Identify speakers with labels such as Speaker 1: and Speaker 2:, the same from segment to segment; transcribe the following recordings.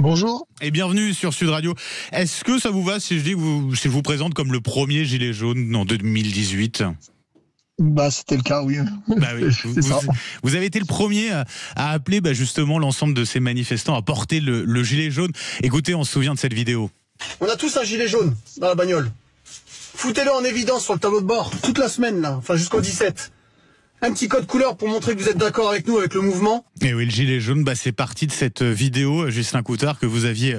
Speaker 1: Bonjour.
Speaker 2: Et bienvenue sur Sud Radio. Est-ce que ça vous va si je vous présente comme le premier gilet jaune en 2018 ?
Speaker 1: C'était le cas, oui.
Speaker 2: Bah oui.
Speaker 1: C'est ça.
Speaker 2: Vous avez été le premier à appeler justement l'ensemble de ces manifestants à porter le gilet jaune. Écoutez, on se souvient de cette vidéo.
Speaker 3: On a tous un gilet jaune dans la bagnole. Foutez-le en évidence sur le tableau de bord toute la semaine, là, enfin jusqu'au 17. Un petit code couleur pour montrer que vous êtes d'accord avec nous, avec le mouvement.
Speaker 2: Et oui, le gilet jaune, c'est parti de cette vidéo, Ghislain Coutard, que vous aviez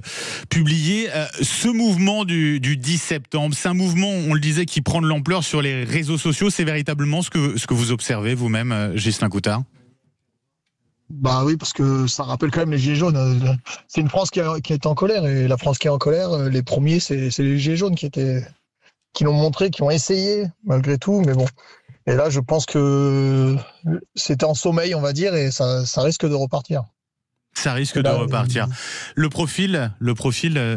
Speaker 2: publiée. Ce mouvement du 10 septembre, c'est un mouvement, on le disait, qui prend de l'ampleur sur les réseaux sociaux. C'est véritablement ce que vous observez vous-même, Ghislain Coutard ?
Speaker 1: Oui, parce que ça rappelle quand même les gilets jaunes. C'est une France qui est en colère, et la France qui est en colère, les premiers, c'est les gilets jaunes qui l'ont montré, qui ont essayé, malgré tout, mais bon. Et là, je pense que c'était en sommeil, on va dire, et ça risque de repartir.
Speaker 2: Ça risque de repartir. Le profil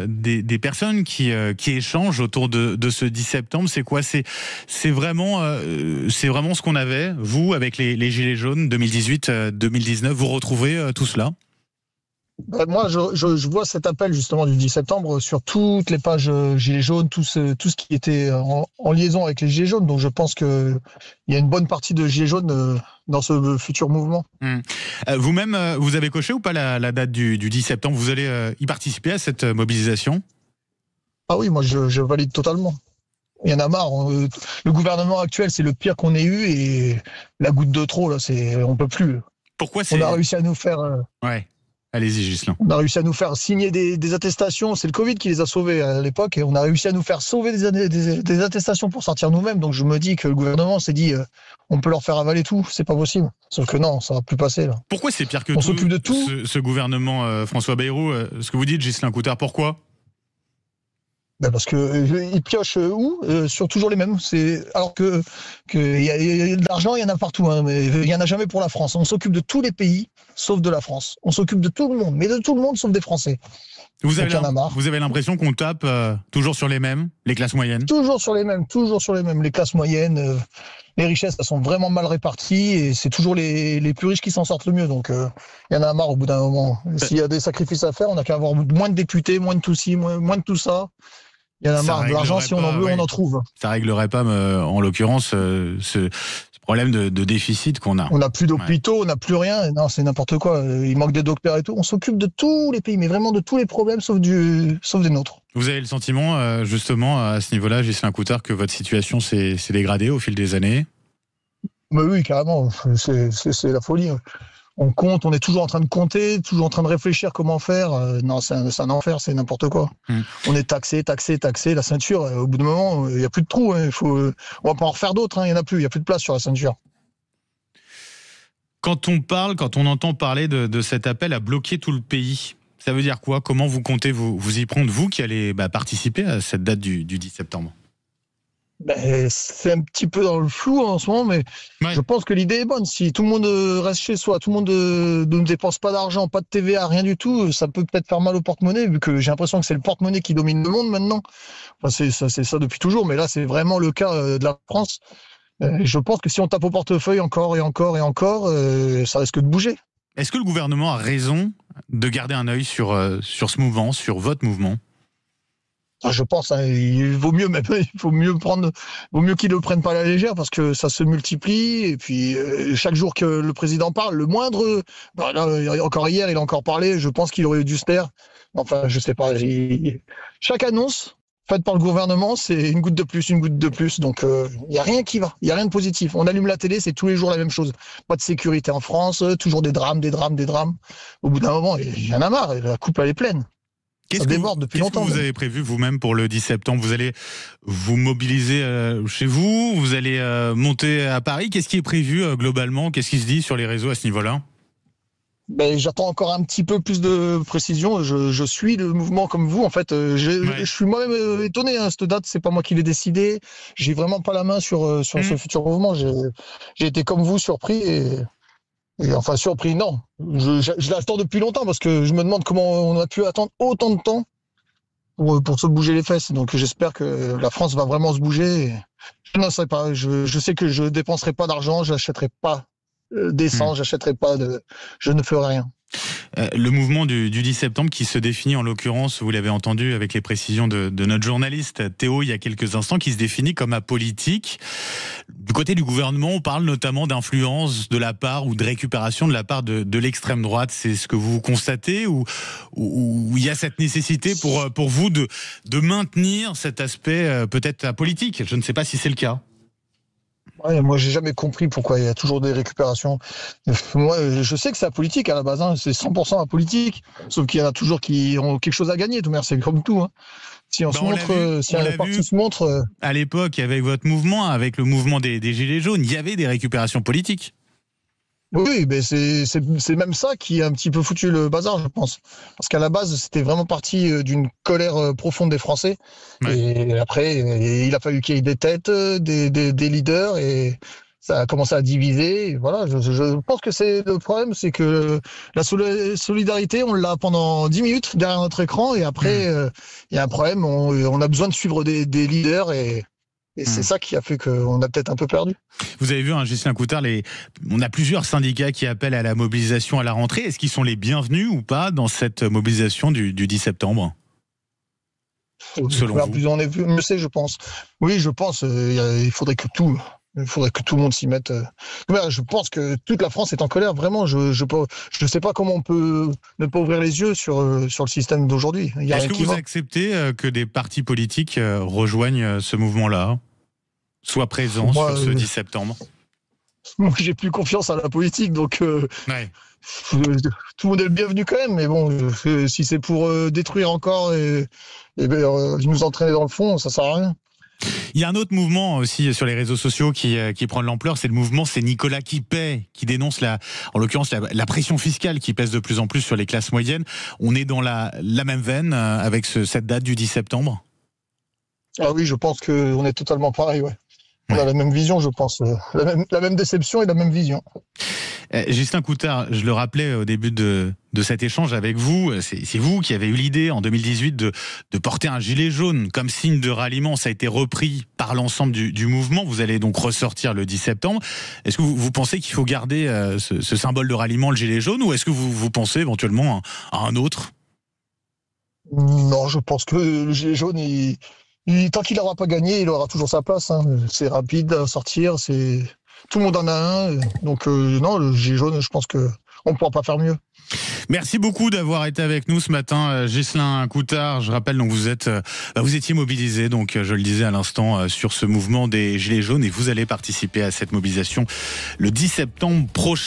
Speaker 2: des personnes qui échangent autour de ce 10 septembre, c'est quoi ? C'est vraiment ce qu'on avait, vous, avec les Gilets jaunes 2018-2019, vous retrouvez tout cela ?
Speaker 1: Moi, je vois cet appel justement du 10 septembre sur toutes les pages Gilets jaunes, tout ce qui était en liaison avec les Gilets jaunes. Donc je pense qu'il y a une bonne partie de Gilets jaunes dans ce futur mouvement.
Speaker 2: Vous-même, vous avez coché ou pas la date du 10 septembre ? Vous allez y participer à cette mobilisation ?
Speaker 1: Ah oui, moi je valide totalement. Il y en a marre. Le gouvernement actuel, c'est le pire qu'on ait eu, et la goutte de trop, là, on peut plus.
Speaker 2: Pourquoi
Speaker 1: on a réussi à nous faire...
Speaker 2: Ouais. Allez-y, Ghislain.
Speaker 1: On a réussi à nous faire signer des attestations. C'est le Covid qui les a sauvés à l'époque, et on a réussi à nous faire sauver des attestations pour sortir nous-mêmes. Donc je me dis que le gouvernement s'est dit on peut leur faire avaler tout, c'est pas possible. Sauf que non, ça va plus passer là.
Speaker 2: Pourquoi c'est pire que
Speaker 1: on s'occupe de tout.
Speaker 2: Ce gouvernement, François Bayrou, ce que vous dites, Ghislain Coutard, pourquoi ?
Speaker 1: Parce que ils piochent sur toujours les mêmes. Alors que y a de l'argent, il y en a partout, mais il y en a jamais pour la France. On s'occupe de tous les pays sauf de la France. On s'occupe de tout le monde, mais de tout le monde sauf des Français.
Speaker 2: Vous avez l'impression qu'on tape toujours sur les mêmes, les classes moyennes ?
Speaker 1: Toujours sur les mêmes. Les classes moyennes, les richesses, elles sont vraiment mal réparties, et c'est toujours les plus riches qui s'en sortent le mieux. Donc il y en a marre au bout d'un moment. S'il y a des sacrifices à faire, on n'a qu'à avoir moins de députés, moins de tout ci, moins de tout ça. Il y en a marre. De l'argent, si on en veut, on en trouve.
Speaker 2: Ça réglerait pas, en l'occurrence, ce problème de déficit qu'on a.
Speaker 1: On n'a plus d'hôpitaux, on n'a plus rien. Non, c'est n'importe quoi. Il manque des docteurs et tout. On s'occupe de tous les pays, mais vraiment de tous les problèmes, sauf des nôtres.
Speaker 2: Vous avez le sentiment, justement, à ce niveau-là, Ghislain Coutard, que votre situation s'est dégradée au fil des années ?
Speaker 1: Oui, carrément. C'est la folie. On compte, on est toujours en train de compter, toujours en train de réfléchir comment faire. Non, c'est un enfer, c'est n'importe quoi. On est taxé. La ceinture, au bout d'un moment, il n'y a plus de trous. On va pas en refaire d'autres. Il n'y en a plus. Il n'y a plus de place sur la ceinture.
Speaker 2: Quand on entend parler de cet appel à bloquer tout le pays, ça veut dire quoi ? Comment vous comptez vous y prendre, vous qui allez participer à cette date du 10 septembre ?
Speaker 1: C'est un petit peu dans le flou en ce moment, mais je pense que l'idée est bonne. Si tout le monde reste chez soi, tout le monde ne dépense pas d'argent, pas de TVA, rien du tout, ça peut peut-être faire mal au porte-monnaie, vu que j'ai l'impression que c'est le porte-monnaie qui domine le monde maintenant. Enfin, c'est ça depuis toujours, mais là c'est vraiment le cas de la France. Je pense que si on tape au portefeuille encore et encore, ça risque de bouger.
Speaker 2: Est-ce que le gouvernement a raison de garder un œil sur ce mouvement, sur votre mouvement ?
Speaker 1: Je pense, il vaut mieux qu'ils ne le prennent pas à la légère, parce que ça se multiplie, et puis chaque jour que le président parle, le moindre, encore hier il a encore parlé, je pense qu'il aurait dû se taire. Enfin, je sais pas. Chaque annonce faite par le gouvernement, c'est une goutte de plus. Donc il y a rien qui va, il y a rien de positif. On allume la télé, c'est tous les jours la même chose. Pas de sécurité en France, toujours des drames. Au bout d'un moment, il y en a marre, la coupe elle est pleine. Ça déborde depuis longtemps.
Speaker 2: Qu'est-ce que vous avez prévu vous-même pour le 10 septembre ? Vous allez vous mobiliser chez vous ? Vous allez monter à Paris ? Qu'est-ce qui est prévu globalement ? Qu'est-ce qui se dit sur les réseaux à ce niveau-là ?
Speaker 1: J'attends encore un petit peu plus de précision. Je suis le mouvement comme vous. En fait, je suis moi-même étonné. Cette date, c'est pas moi qui l'ai décidé. J'ai vraiment pas la main sur ce futur mouvement. J'ai été comme vous, surpris et enfin surpris. Non, je l'attends depuis longtemps, parce que je me demande comment on a pu attendre autant de temps pour se bouger les fesses. Donc j'espère que la France va vraiment se bouger. Je ne sais pas. Je sais que je dépenserai pas d'argent. J'achèterai pas d'essence, je ne ferai rien.
Speaker 2: Le mouvement du 10 septembre qui se définit, en l'occurrence, vous l'avez entendu avec les précisions de notre journaliste Théo il y a quelques instants, qui se définit comme apolitique. Du côté du gouvernement, on parle notamment d'influence de la part ou de récupération de la part de l'extrême droite. C'est ce que vous constatez, ou il y a cette nécessité pour vous de maintenir cet aspect peut-être apolitique? Je ne sais pas si c'est le cas.
Speaker 1: Ouais, moi, j'ai jamais compris pourquoi il y a toujours des récupérations. Moi, je sais que c'est apolitique à la base, hein, c'est 100% apolitique. Sauf qu'il y en a toujours qui ont quelque chose à gagner. Tout c'est comme tout. Hein. Si on se montre, si un parti se montre.
Speaker 2: À l'époque, avec votre mouvement, avec le mouvement des Gilets jaunes, il y avait des récupérations politiques.
Speaker 1: Oui, mais c'est même ça qui a un petit peu foutu le bazar, je pense. Parce qu'à la base, c'était vraiment parti d'une colère profonde des Français. Ouais. Et après, il a fallu qu'il y ait des têtes, des leaders, et ça a commencé à diviser. Et voilà, je pense que le problème, c'est que la solidarité, on l'a pendant 10 minutes derrière notre écran, et après, il y a un problème, on a besoin de suivre des leaders, et c'est ça qui a fait qu'on a peut-être un peu perdu.
Speaker 2: Vous avez vu, hein, Ghislain Couttard, on a plusieurs syndicats qui appellent à la mobilisation à la rentrée. Est-ce qu'ils sont les bienvenus ou pas dans cette mobilisation du 10 septembre? Selon vous?
Speaker 1: Plus on est mieux c'est, je pense. Oui, je pense. Il faudrait que tout le monde s'y mette. Je pense que toute la France est en colère. Vraiment, je sais pas comment on peut ne pas ouvrir les yeux sur le système d'aujourd'hui.
Speaker 2: Est-ce que vous acceptez que des partis politiques rejoignent ce mouvement-là, soient présents sur ce 10 septembre?
Speaker 1: Moi, j'ai plus confiance à la politique, donc
Speaker 2: ouais.
Speaker 1: Tout le monde est le bienvenu quand même. Mais bon, si c'est pour détruire encore et nous entraîner dans le fond, ça sert à rien.
Speaker 2: Il y a un autre mouvement aussi sur les réseaux sociaux qui prend de l'ampleur, c'est le mouvement C'est Nicolas qui paie, qui dénonce en l'occurrence la pression fiscale qui pèse de plus en plus sur les classes moyennes. On est dans la même veine avec cette date du 10 septembre?
Speaker 1: Ah oui, je pense qu'on est totalement pareil, ouais. On a la même vision, je pense. La même déception et la même vision.
Speaker 2: Ghislain Couttard, je le rappelais au début de cet échange avec vous, c'est vous qui avez eu l'idée en 2018 de porter un gilet jaune comme signe de ralliement. Ça a été repris par l'ensemble du mouvement. Vous allez donc ressortir le 10 septembre. Est-ce que vous pensez qu'il faut garder ce symbole de ralliement, le gilet jaune, ou est-ce que vous pensez éventuellement à un autre?
Speaker 1: Non, je pense que le gilet jaune, tant qu'il n'aura pas gagné, il aura toujours sa place. Hein. C'est rapide à sortir, tout le monde en a un. Donc non, le gilet jaune, je pense qu'on ne pourra pas faire mieux.
Speaker 2: Merci beaucoup d'avoir été avec nous ce matin, Ghislain Couttard. Je rappelle, donc vous étiez mobilisé, donc je le disais à l'instant, sur ce mouvement des Gilets jaunes, et vous allez participer à cette mobilisation le 10 septembre prochain.